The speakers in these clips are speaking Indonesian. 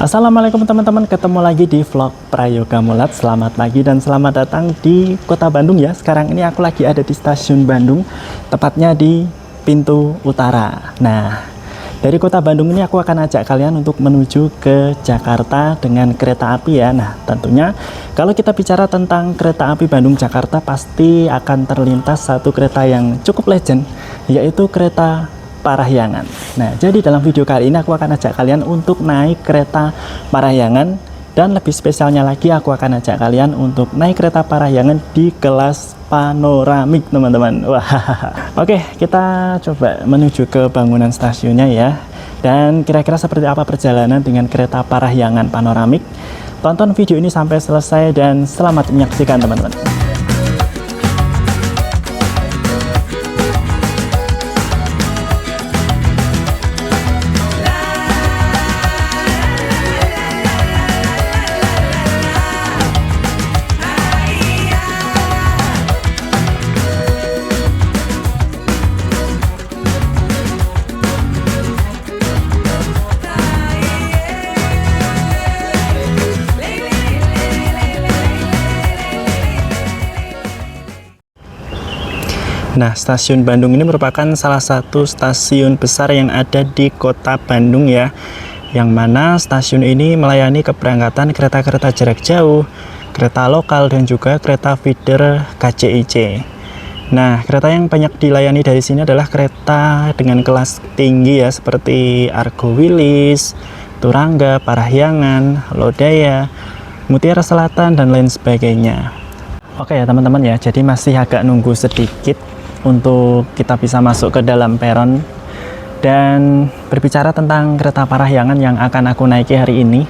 Assalamualaikum teman-teman, ketemu lagi di vlog Prayoga Mulat. Selamat pagi dan selamat datang di kota Bandung ya. Sekarang ini aku lagi ada di stasiun Bandung, tepatnya di pintu utara. Nah, dari kota Bandung ini aku akan ajak kalian untuk menuju ke Jakarta dengan kereta api ya. Nah, tentunya kalau kita bicara tentang kereta api Bandung-Jakarta, pasti akan terlintas satu kereta yang cukup legend, yaitu kereta Parahyangan. Nah, jadi dalam video kali ini aku akan ajak kalian untuk naik kereta Parahyangan, dan lebih spesialnya lagi aku akan ajak kalian untuk naik kereta Parahyangan di kelas panoramik, teman-teman. Wah, oke, kita coba menuju ke bangunan stasiunnya ya. Dan kira-kira seperti apa perjalanan dengan kereta Parahyangan panoramik? Tonton video ini sampai selesai dan selamat menyaksikan, teman-teman. Nah, stasiun Bandung ini merupakan salah satu stasiun besar yang ada di kota Bandung ya, yang mana stasiun ini melayani keberangkatan kereta-kereta jarak jauh, kereta lokal, dan juga kereta feeder KCIC. Nah, kereta yang banyak dilayani dari sini adalah kereta dengan kelas tinggi ya, seperti Argo Wilis, Turangga, Parahyangan, Lodaya, Mutiara Selatan, dan lain sebagainya. Oke ya teman-teman ya, jadi masih agak nunggu sedikit untuk kita bisa masuk ke dalam peron. Dan berbicara tentang kereta Parahyangan yang akan aku naiki hari ini,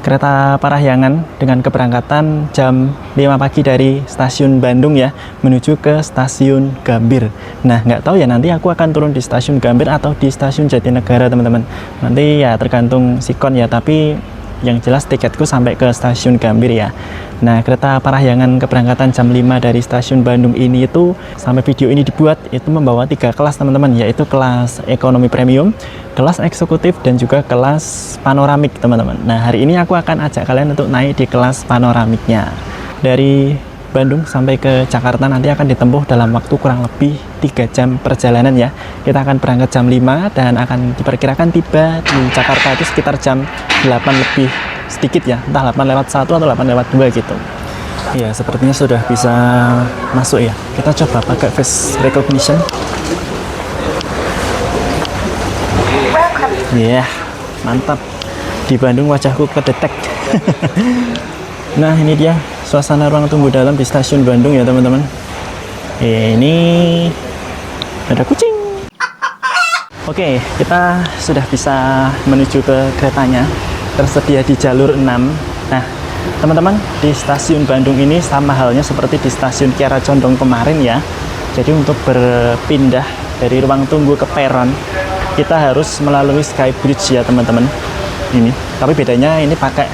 kereta Parahyangan dengan keberangkatan jam 5 pagi dari stasiun Bandung ya, menuju ke stasiun Gambir. Nah, nggak tahu ya, nanti aku akan turun di stasiun Gambir atau di stasiun Jatinegara, teman-teman. Nanti ya tergantung sikon ya, tapi yang jelas tiketku sampai ke stasiun Gambir ya. Nah, kereta Parahyangan keberangkatan jam 5 dari stasiun Bandung ini itu, sampai video ini dibuat, itu membawa 3 kelas, teman-teman, yaitu kelas ekonomi premium, kelas eksekutif, dan juga kelas panoramik, teman-teman. Nah, hari ini aku akan ajak kalian untuk naik di kelas panoramiknya. Dari Bandung sampai ke Jakarta nanti akan ditempuh dalam waktu kurang lebih 3 jam perjalanan ya. Kita akan berangkat jam 5 dan akan diperkirakan tiba di Jakarta itu sekitar jam 8 lebih sedikit ya, entah 8:01 atau 8:02 gitu. Iya, sepertinya sudah bisa masuk ya. Kita coba pakai face recognition. Iya, mantap. Di Bandung wajahku kedetek. Nah, ini dia suasana ruang tunggu dalam di stasiun Bandung ya, teman-teman. Ini ada kucing. Oke, kita sudah bisa menuju ke keretanya. Tersedia di jalur 6. Nah, teman-teman, di stasiun Bandung ini sama halnya seperti di stasiun Kiara Condong kemarin ya. Jadi untuk berpindah dari ruang tunggu ke peron, kita harus melalui Skybridge ya, teman-teman. Ini, tapi bedanya ini pakai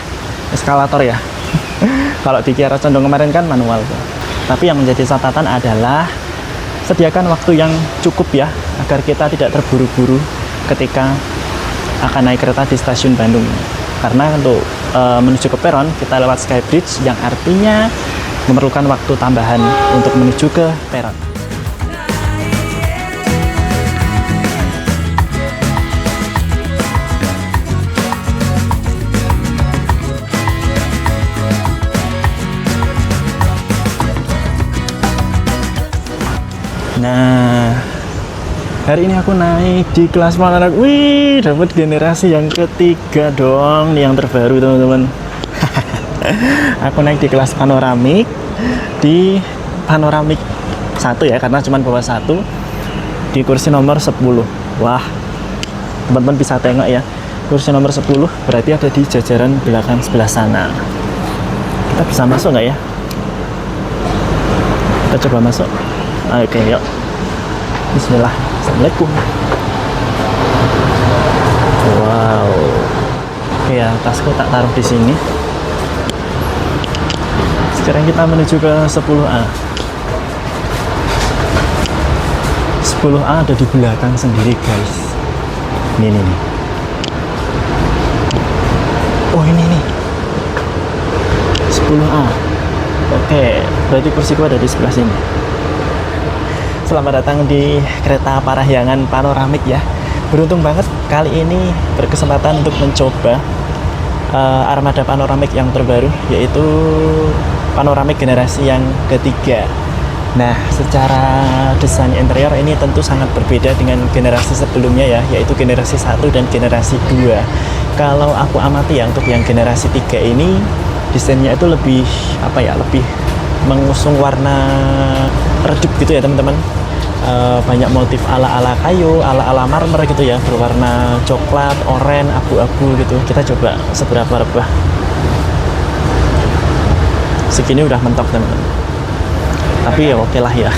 eskalator ya. Kalau di Kiara Condong kemarin kan manual tuh. Tapi yang menjadi catatan adalah sediakan waktu yang cukup ya, agar kita tidak terburu-buru ketika akan naik kereta di stasiun Bandung. Karena untuk menuju ke peron kita lewat Skybridge, yang artinya memerlukan waktu tambahan untuk menuju ke peron. Nah, hari ini aku naik di kelas panoramik. Wih, dapat generasi yang ketiga dong, nih yang terbaru, teman-teman. Aku naik di kelas panoramik, di panoramik 1 ya, karena cuma bawa 1, di kursi nomor 10. Wah, teman-teman bisa tengok ya, kursi nomor 10 berarti ada di jajaran belakang sebelah sana. Kita bisa masuk nggak ya? Kita coba masuk. Oke, yuk. Bismillah. Assalamualaikum. Wow. Ya, tasku tak taruh di sini. Sekarang kita menuju ke 10A. 10A ada di belakang sendiri, guys. Ini nih. Oh ini nih 10A. Oke, berarti kursiku ada di sebelah sini. Selamat datang di kereta Parahyangan panoramik ya. Beruntung banget kali ini berkesempatan untuk mencoba armada panoramik yang terbaru, yaitu panoramik generasi yang ketiga. Nah, secara desain interior ini tentu sangat berbeda dengan generasi sebelumnya ya, yaitu generasi 1 dan generasi 2. Kalau aku amati ya, untuk yang generasi 3 ini desainnya itu lebih lebih mengusung warna redup gitu ya teman-teman. Banyak motif ala-ala kayu, ala-ala marmer gitu ya, berwarna coklat, oranye, abu-abu gitu. Kita coba seberapa rebah. Segini udah mentok teman-teman. Tapi ya oke lah ya.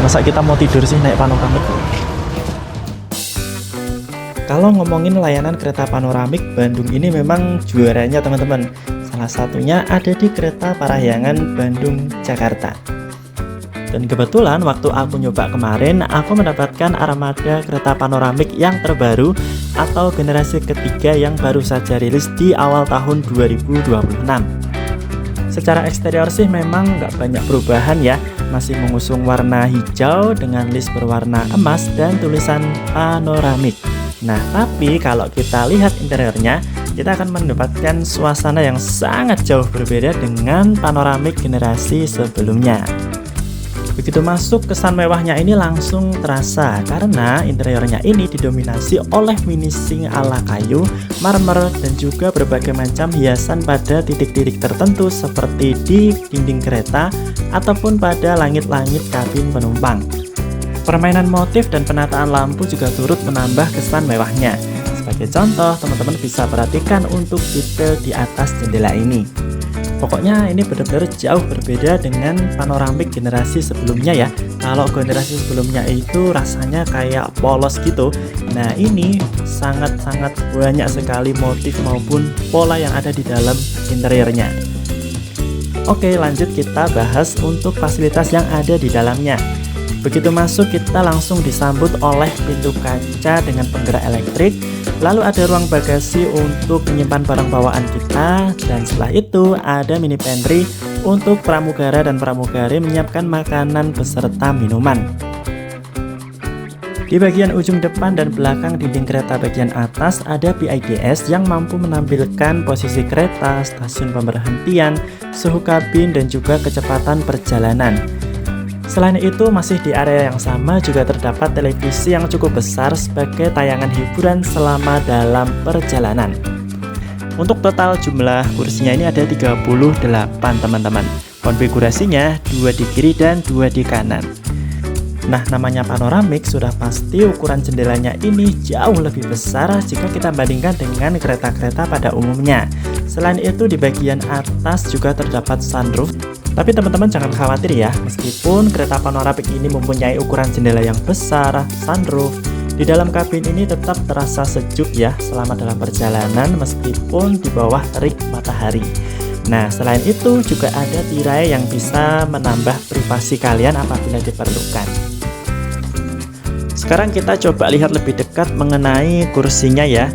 Masa kita mau tidur sih naik panoramik? Kalau ngomongin layanan kereta panoramik, Bandung ini memang juaranya teman-teman. Salah satunya ada di kereta Parahyangan Bandung Jakarta. Dan kebetulan waktu aku nyoba kemarin, aku mendapatkan armada kereta panoramik yang terbaru atau generasi ketiga yang baru saja rilis di awal tahun 2026. Secara eksterior sih memang nggak banyak perubahan ya, masih mengusung warna hijau dengan list berwarna emas dan tulisan panoramik. Nah, tapi kalau kita lihat interiornya, kita akan mendapatkan suasana yang sangat jauh berbeda dengan panoramik generasi sebelumnya. Begitu masuk, kesan mewahnya ini langsung terasa karena interiornya ini didominasi oleh finishing ala kayu, marmer, dan juga berbagai macam hiasan pada titik-titik tertentu seperti di dinding kereta ataupun pada langit-langit kabin penumpang. Permainan motif dan penataan lampu juga turut menambah kesan mewahnya. Sebagai contoh, teman-teman bisa perhatikan untuk detail di atas jendela ini. Pokoknya ini benar-benar jauh berbeda dengan panoramik generasi sebelumnya ya. Kalau generasi sebelumnya itu rasanya kayak polos gitu. Nah, ini sangat-sangat banyak sekali motif maupun pola yang ada di dalam interiornya. Oke, lanjut kita bahas untuk fasilitas yang ada di dalamnya. Begitu masuk, kita langsung disambut oleh pintu kaca dengan penggerak elektrik. Lalu ada ruang bagasi untuk menyimpan barang bawaan kita. Dan setelah itu ada mini pantry untuk pramugara dan pramugari menyiapkan makanan beserta minuman. Di bagian ujung depan dan belakang dinding kereta bagian atas ada PIDS yang mampu menampilkan posisi kereta, stasiun pemberhentian, suhu kabin, dan juga kecepatan perjalanan. Selain itu, masih di area yang sama juga terdapat televisi yang cukup besar sebagai tayangan hiburan selama dalam perjalanan. Untuk total jumlah kursinya ini ada 38 teman-teman. Konfigurasinya 2 di kiri dan 2 di kanan. Nah, namanya panoramik sudah pasti ukuran jendelanya ini jauh lebih besar jika kita bandingkan dengan kereta-kereta pada umumnya. Selain itu, di bagian atas juga terdapat sunroof. Tapi teman-teman jangan khawatir ya, meskipun kereta panoramik ini mempunyai ukuran jendela yang besar, sunroof, di dalam kabin ini tetap terasa sejuk ya selama dalam perjalanan meskipun di bawah terik matahari. Nah, selain itu juga ada tirai yang bisa menambah privasi kalian apabila diperlukan. Sekarang kita coba lihat lebih dekat mengenai kursinya ya.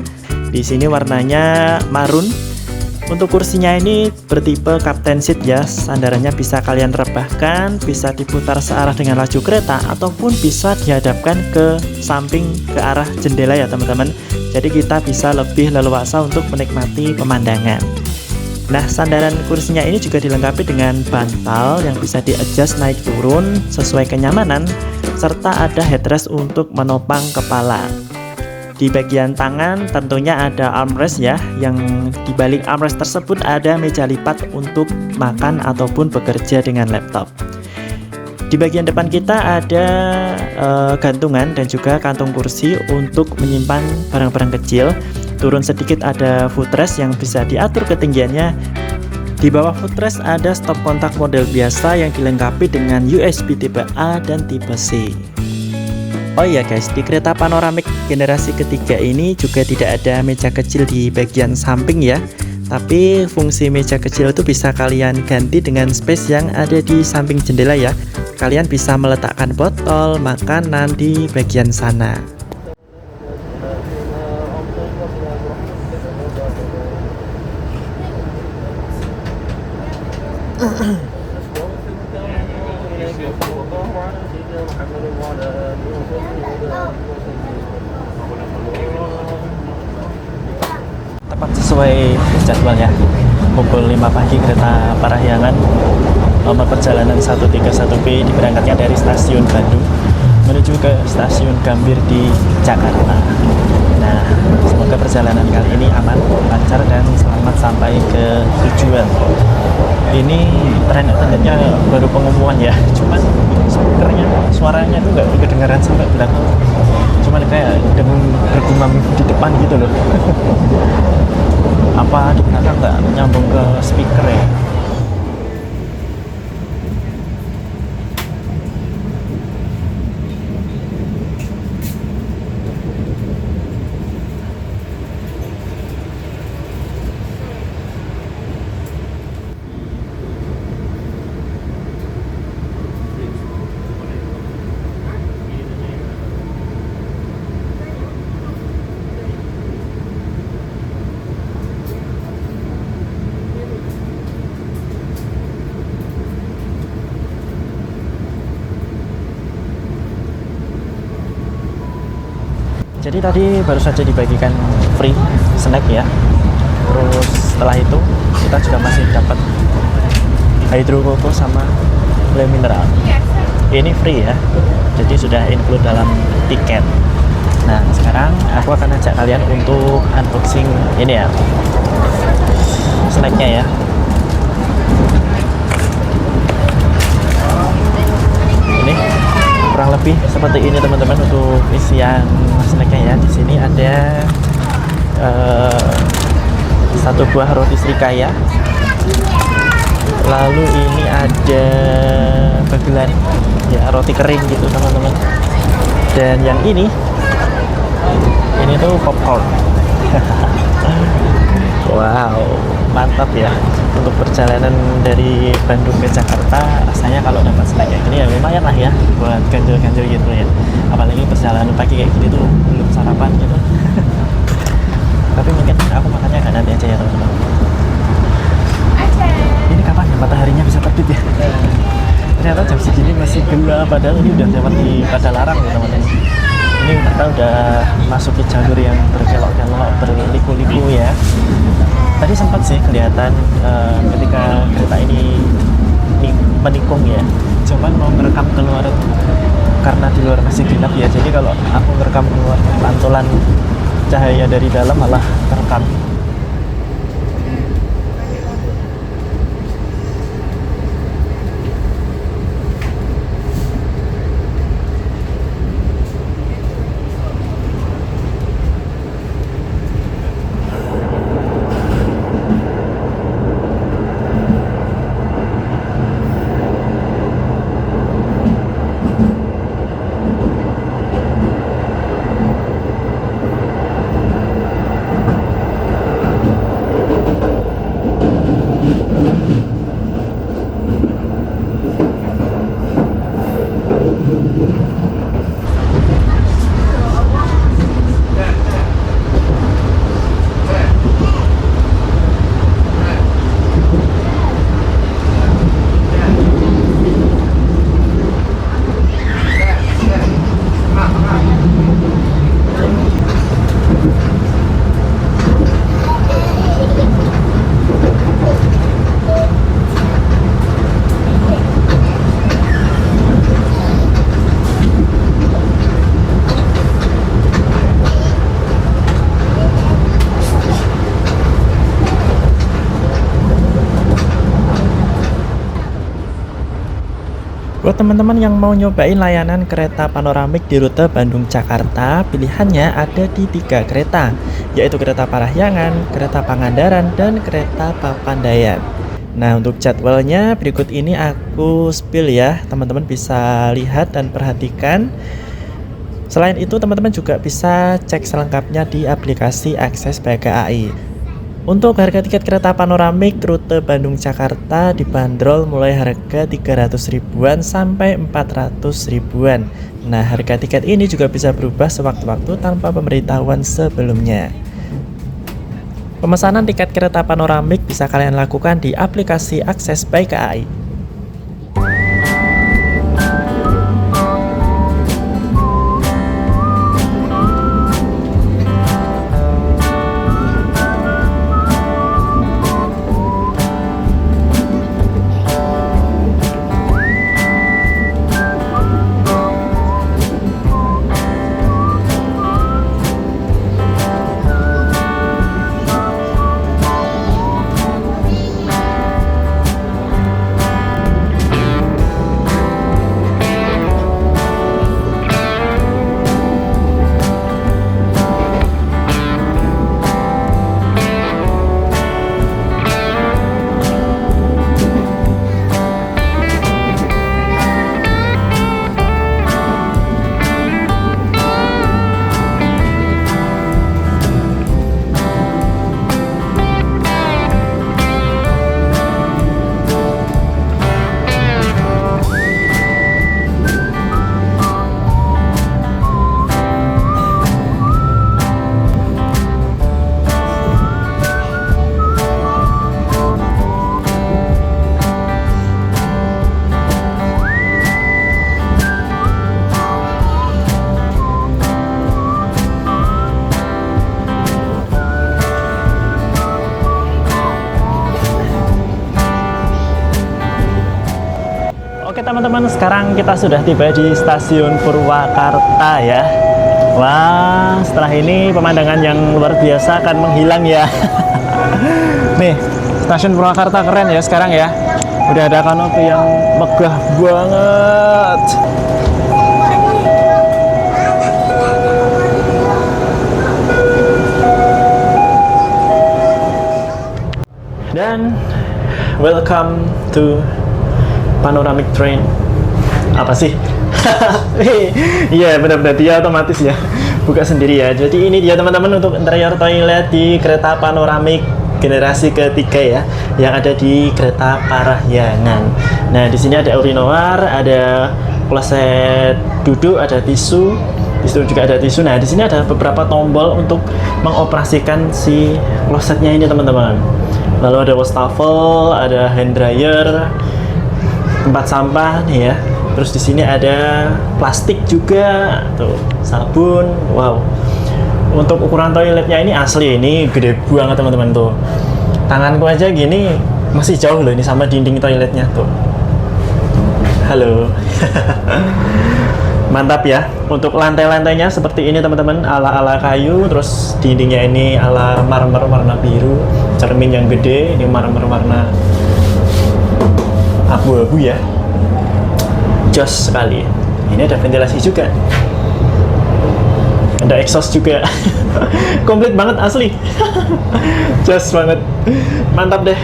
Di sini warnanya marun. Untuk kursinya ini bertipe captain seat ya, sandarannya bisa kalian rebahkan, bisa diputar searah dengan laju kereta, ataupun bisa dihadapkan ke samping ke arah jendela ya teman-teman. Jadi kita bisa lebih leluasa untuk menikmati pemandangan. Nah, sandaran kursinya ini juga dilengkapi dengan bantal yang bisa di-adjust naik turun sesuai kenyamanan, serta ada headrest untuk menopang kepala. Di bagian tangan tentunya ada armrest ya, yang di balik armrest tersebut ada meja lipat untuk makan ataupun bekerja dengan laptop. Di bagian depan kita ada gantungan dan juga kantung kursi untuk menyimpan barang-barang kecil. Turun sedikit ada footrest yang bisa diatur ketinggiannya. Di bawah footrest ada stop kontak model biasa yang dilengkapi dengan USB tipe A dan tipe C. Oh iya guys, di kereta panoramik generasi ketiga ini juga tidak ada meja kecil di bagian samping ya. Tapi fungsi meja kecil itu bisa kalian ganti dengan space yang ada di samping jendela ya. Kalian bisa meletakkan botol, makanan di bagian sana. Tepat sesuai jadwal ya, pukul 5 pagi kereta Parahyangan nomor perjalanan 131B diberangkatnya dari stasiun Bandung menuju ke stasiun Gambir di Jakarta. Nah, semoga perjalanan kali ini aman, lancar, dan selamat sampai ke tujuan. Ini ternyata baru pengumuman ya, cuman speakernya suaranya tuh nggak kedengaran sampai belakang, cuman kayak dengung bergumam di depan gitu loh. Apa di belakang nggak nyambung ke speaker ya? Jadi tadi baru saja dibagikan free snack ya. Terus setelah itu kita juga masih dapat hydro koko sama le mineral. Ini free ya. Jadi sudah include dalam tiket. Nah, sekarang aku akan ajak kalian untuk unboxing ini ya. Snacknya ya. Ini kurang lebih seperti ini teman-teman untuk isian snacknya ya. Di sini ada satu buah roti Srikaya, lalu ini ada bagelan ya, roti kering gitu teman-teman, dan yang ini tuh popcorn. Wow, mantap ya. Untuk perjalanan dari Bandung ke Jakarta, rasanya kalau dapat snack kayak gini ya lumayan lah ya buat ganjil-ganjil gitu ya. Apalagi perjalanan pagi kayak gini tuh belum sarapan gitu. Tapi mungkin aku makannya nggak nanti aja ya teman-teman. Ini kapan ya mataharinya bisa terbit ya? Ternyata jam segini masih gelap, padahal ini udah lewat di Padalarang ya teman-teman. Ini kita udah masuk ke jalur yang berkelok-kelok, berliku-liku ya. Tadi sempat sih kelihatan ketika kereta ini menikung ya. Cuman mau ngerekam keluar karena di luar masih gelap ya. Jadi kalau aku ngerekam keluar pantulan cahaya dari dalam malah terekam. Buat teman-teman yang mau nyobain layanan kereta panoramik di rute Bandung-Jakarta, pilihannya ada di 3 kereta, yaitu kereta Parahyangan, kereta Pangandaran, dan kereta Papandayan. Nah, untuk jadwalnya berikut ini aku spill ya, teman-teman bisa lihat dan perhatikan. Selain itu, teman-teman juga bisa cek selengkapnya di aplikasi Akses BKAI. Untuk harga tiket kereta panoramik rute Bandung-Jakarta dibanderol mulai harga 300 ribuan sampai 400 ribuan. Nah, harga tiket ini juga bisa berubah sewaktu-waktu tanpa pemberitahuan sebelumnya. Pemesanan tiket kereta panoramik bisa kalian lakukan di aplikasi Akses by KAI. Oke teman-teman, sekarang kita sudah tiba di stasiun Purwakarta ya. Wah, setelah ini pemandangan yang luar biasa akan menghilang ya. Nih, stasiun Purwakarta keren ya sekarang ya. Udah ada kanopi yang megah banget. Dan welcome to panoramic train. Apa sih? Iya, benar-benar dia otomatis ya, buka sendiri ya. Jadi ini dia teman-teman untuk interior toilet di kereta panoramik generasi ketiga ya, yang ada di kereta Parahyangan. Nah, di sini ada urinoir, ada kloset duduk, ada tisu. Di situ juga ada tisu. Nah, di sini ada beberapa tombol untuk mengoperasikan si klosetnya ini teman-teman. Lalu ada wastafel, ada hand dryer, tempat sampah nih ya. Terus di sini ada plastik juga, tuh sabun. Wow. Untuk ukuran toiletnya ini asli, ini gede banget teman-teman tuh. Tanganku aja gini masih jauh loh ini sama dinding toiletnya tuh. Halo. Mantap ya. Untuk lantai-lantainya seperti ini teman-teman, ala-ala kayu. Terus dindingnya ini ala marmer warna biru. Cermin yang gede, ini marmer warna abu-abu ya. Jos sekali. Ini ada ventilasi juga, ada exhaust juga. Komplit banget asli. Jos banget, mantap deh.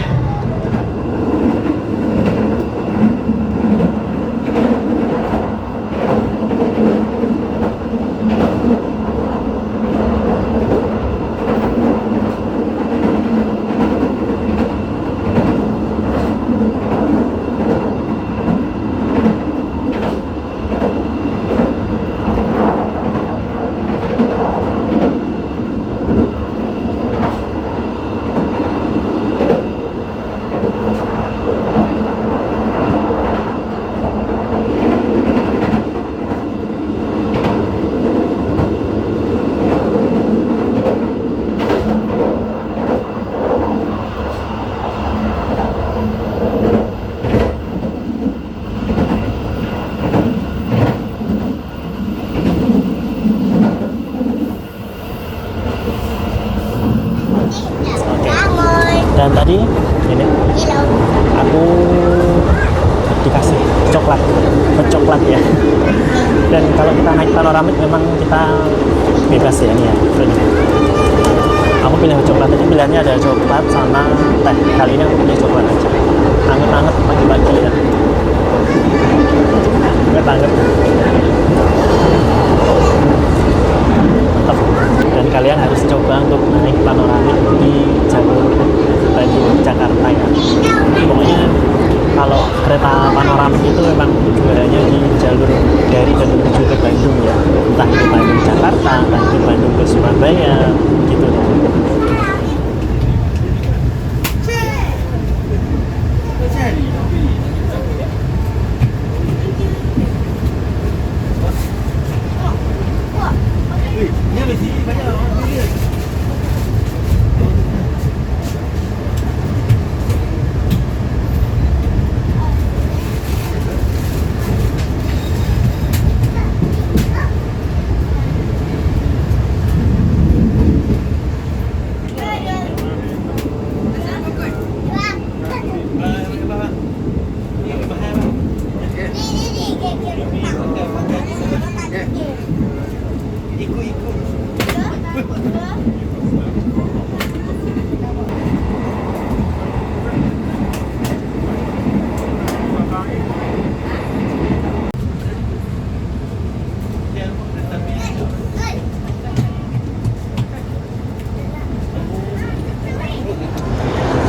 Dan tadi ini aku dikasih coklat ya. Dan kalau kita naik panoramik memang kita bebas ya ini ya. Aku pilih coklat, tadi pilihannya ada coklat sama teh. Kali ini aku pilih coklat aja. Anget-anget pagi-pagi ya. Anget-anget. Mantap. Dan kalian harus coba untuk naik panoramik di jalur Bandung Jakarta ya. Pokoknya kalau kereta panoramik itu memang juaranya di jalur dari dan menuju ke Bandung ya. Entah itu Bandung Jakarta, entah itu Bandung ke Surabaya, gitu.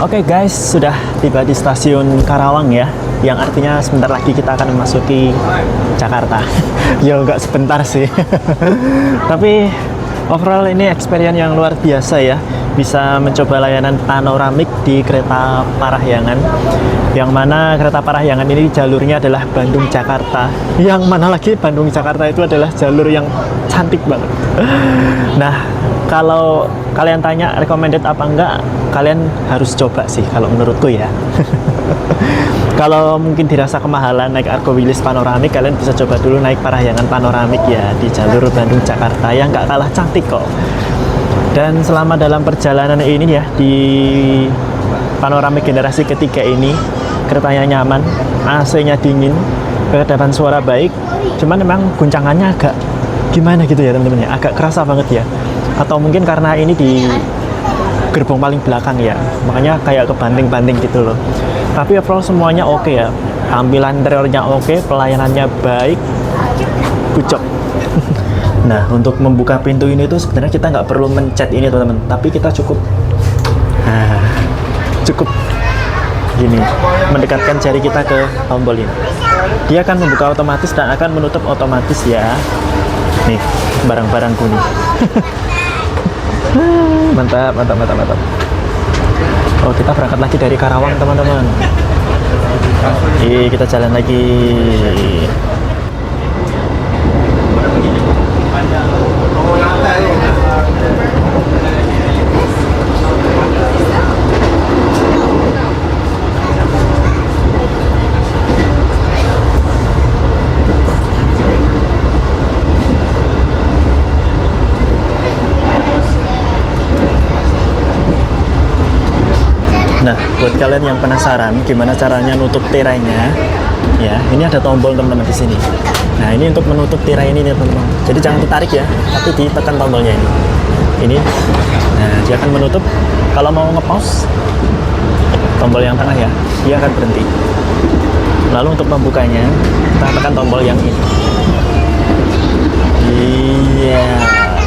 Oke guys, sudah tiba di stasiun Karawang ya, yang artinya sebentar lagi kita akan memasuki Jakarta. Ya nggak sebentar sih, tapi overall ini experience yang luar biasa ya. Bisa mencoba layanan panoramik di kereta Parahyangan, yang mana kereta Parahyangan ini jalurnya adalah Bandung Jakarta, yang mana lagi Bandung Jakarta itu adalah jalur yang cantik banget. Nah, kalau kalian tanya recommended apa enggak, kalian harus coba sih kalau menurutku ya. Kalau mungkin dirasa kemahalan naik Argo Wilis panoramik, kalian bisa coba dulu naik Parahyangan panoramik ya di jalur Bandung Jakarta, yang nggak kalah cantik kok. Dan selama dalam perjalanan ini ya, di panoramik generasi ketiga ini, keretanya nyaman, AC-nya dingin, kedapan suara baik, cuman memang guncangannya agak gimana gitu ya teman-teman ya, agak kerasa banget ya. Atau mungkin karena ini di gerbong paling belakang ya, makanya kayak kebanting-banting gitu loh. Tapi overall semuanya oke ya, tampilan interiornya oke, pelayanannya baik, good job. Nah, untuk membuka pintu ini tuh sebenarnya kita nggak perlu mencet ini teman-teman, tapi kita cukup gini, mendekatkan jari kita ke tombol ini. Dia akan membuka otomatis dan akan menutup otomatis ya. Nih, barang-barangku nih. Mantap. Oh, kita berangkat lagi dari Karawang teman-teman. Kita jalan lagi. Nah, buat kalian yang penasaran gimana caranya nutup tirainya, ya, ini ada tombol teman-teman di sini. Nah, ini untuk menutup tirai ini nih teman-teman. Jadi jangan ditarik ya, tapi ditekan tombolnya ini. Ini, nah dia akan menutup. Kalau mau nge-pause, tombol yang tengah ya, dia akan berhenti. Lalu untuk membukanya, kita tekan tombol yang ini. Iya,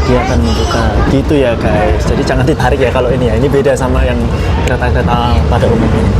dia akan membuka gitu ya guys. Jadi jangan ditarik ya kalau ini ya, ini beda sama yang kereta-kereta pada umumnya.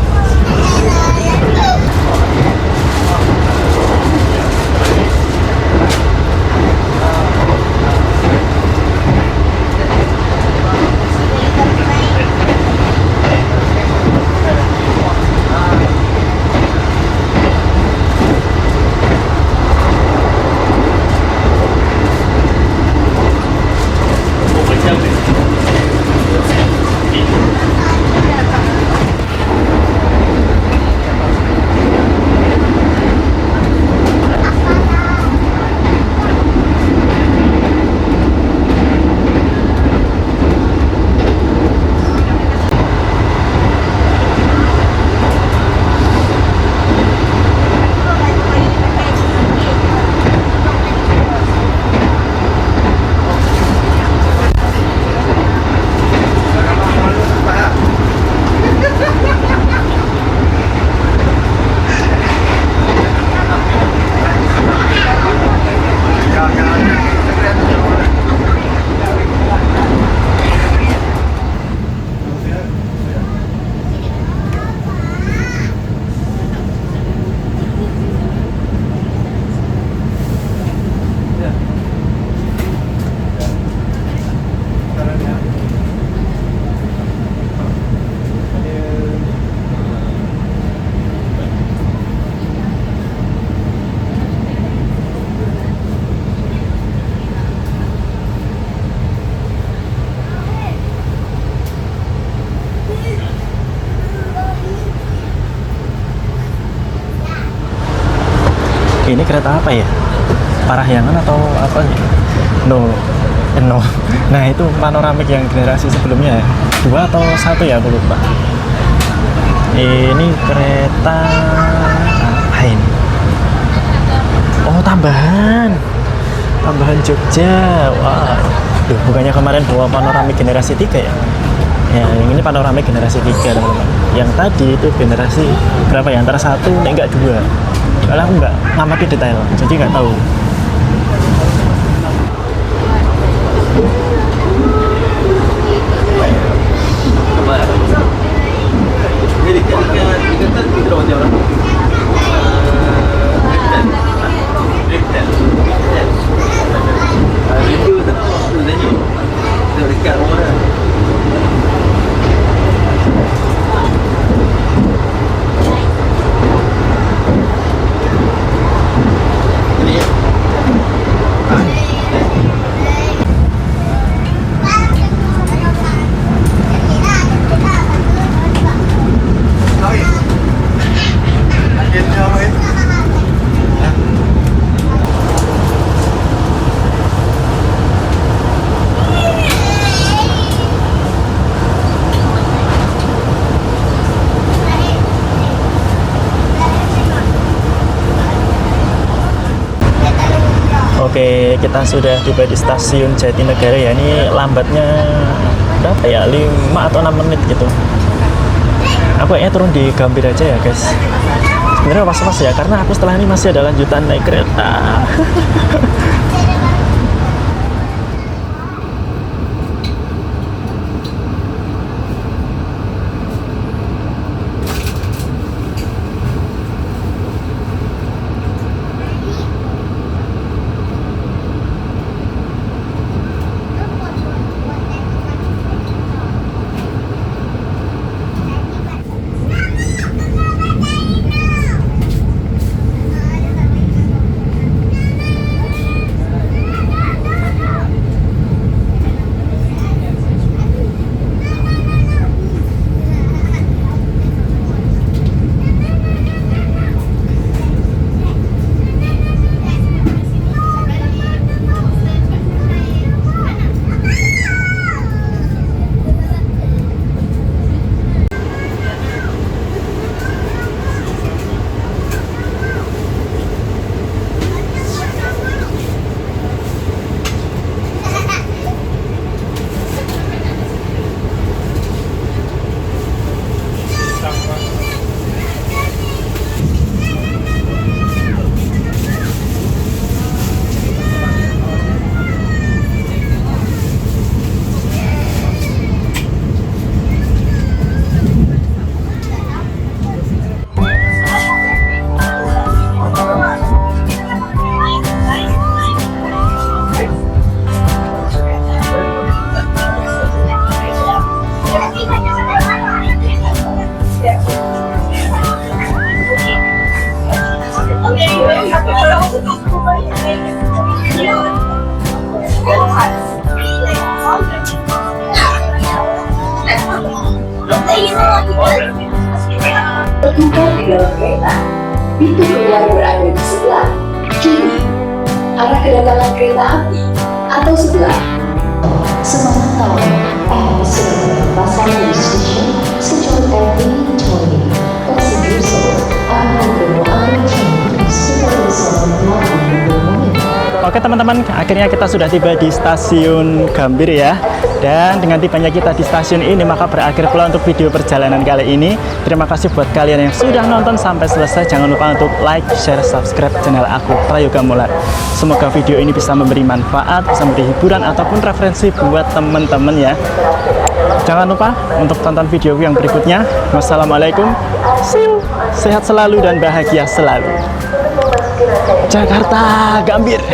Ini kereta apa ya? Parahyangan atau apa? No. Nah, itu panoramik yang generasi sebelumnya ya. 2 atau 1 ya, aku lupa. Ini kereta apa ini? Oh, tambahan Jogja. Wah, duh, bukannya kemarin bawa panoramik generasi 3 ya? Ya, yang ini panoramik generasi 3 teman-teman. Yang tadi itu generasi berapa ya? Antara 1, enggak 2. Kalau aku nggak ngamati detail, jadi nggak tahu. Oke, kita sudah tiba di stasiun Jatinegara ya. Ini lambatnya berapa ya? 5 atau 6 menit gitu. Aku kayaknya turun di Gambir aja ya guys. Sebenarnya pas-pas ya, karena aku setelah ini masih ada lanjutan naik kereta. Terbuka di dalam kereta, pintu keluar berada di sebelah kiri, arah kedatangan kereta api atau sebelah. Semangat tahun, episode passenger station scheduled at 8:20. Passenger sold unavoidable changes to the moment. Oke teman-teman, akhirnya kita sudah tiba di stasiun Gambir ya. Dan dengan tibanya kita di stasiun ini, maka berakhir pula untuk video perjalanan kali ini. Terima kasih buat kalian yang sudah nonton sampai selesai. Jangan lupa untuk like, share, subscribe channel aku, Prayoga Mular. Semoga video ini bisa memberi manfaat, bisa memberi hiburan ataupun referensi buat teman-teman ya. Jangan lupa untuk tonton video yang berikutnya. Wassalamualaikum. See you. Sehat selalu dan bahagia selalu. Jakarta Gambir.